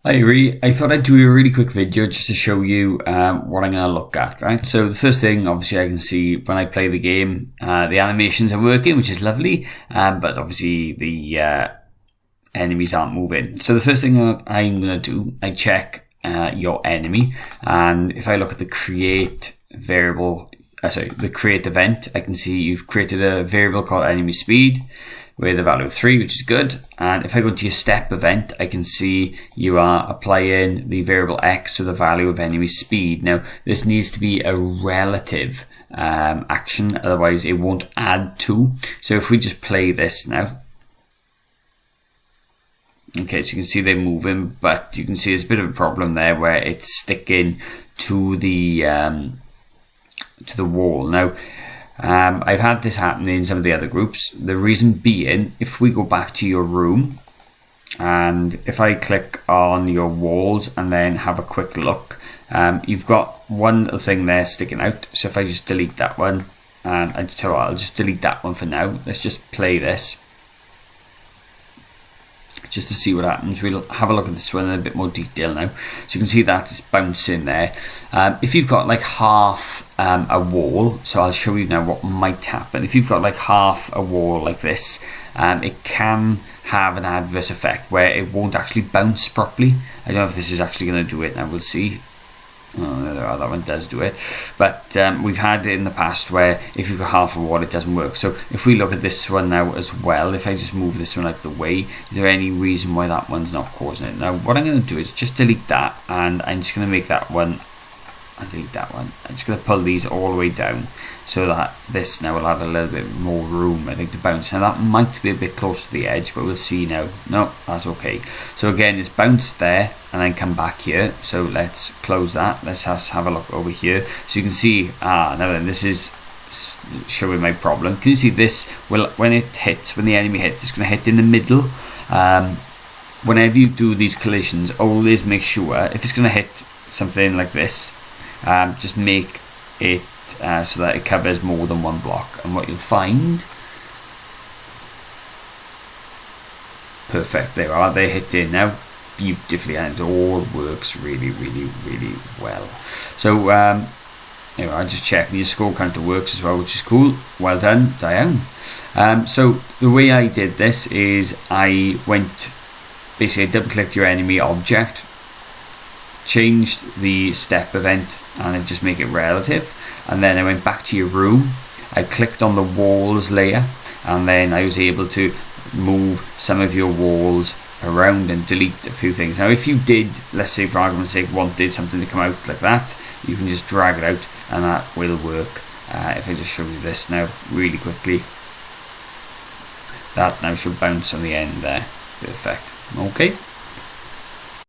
I thought I'd do a really quick video just to show you what I'm going to look at, right? So the first thing, obviously, I can see when I play the game, the animations are working, which is lovely, but obviously the enemies aren't moving. So the first thing that I'm going to do, I check your enemy, and if I look at the create variable, the create event, I can see you've created a variable called enemy speed with a value of 3, which is good. And if I go to your step event, I can see you are applying the variable x to the value of enemy speed. Now, this needs to be a relative action, otherwise it won't add to. So if we just play this now, okay, so you can see they're moving, but you can see there's a bit of a problem there where it's sticking to the wall. Now, I've had this happen in some of the other groups. The reason being, if we go back to your room, and if I click on your walls and then have a quick look, you've got one little thing there sticking out. So if I just delete that one, and I tell you what, I'll just delete that one for now. Let's just play this, just to see what happens. We'll have a look at this one in a bit more detail now. So you can see that it's bouncing there. If you've got like half a wall, so I'll show you now what might happen. If you've got like half a wall like this, it can have an adverse effect where it won't actually bounce properly. I don't know if this is actually going to do it now, we'll see. Oh, there are, that one does do it, but we've had it in the past where if you've got half a wall it doesn't work. So if we look at this one now as well, if I just move this one out of the way, is there any reason why that one's not causing it? Now what I'm going to do is just delete that, and I'm just going to make that one, and delete that one. I'm just going to pull these all the way down so that this now will have a little bit more room, I think, to bounce. Now that might be a bit close to the edge, but we'll see now. No, that's okay. So again, it's bounced there and then come back here. So let's close that. Let's have a look over here. So you can see, now then, this is showing my problem. Can you see this? Well, when it hits, when the enemy hits, it's going to hit in the middle. Whenever you do these collisions, always make sure, if it's going to hit something like this, just make it so that it covers more than one block. And what you'll find, perfect, there you are, they're hitting now beautifully, and it all works really well. So anyway, I'm just checking your score counter works as well, which is cool. Well done, Diane. So the way I did this is I went, basically double clicked your enemy object, changed the step event, and I just make it relative. And then I went back to your room, I clicked on the walls layer, and then I was able to move some of your walls around and delete a few things. Now if you did, let's say for argument's sake, wanted something to come out like that, you can just drag it out and that will work. If I just show you this now really quickly, that now should bounce on the end there. Perfect. Okay.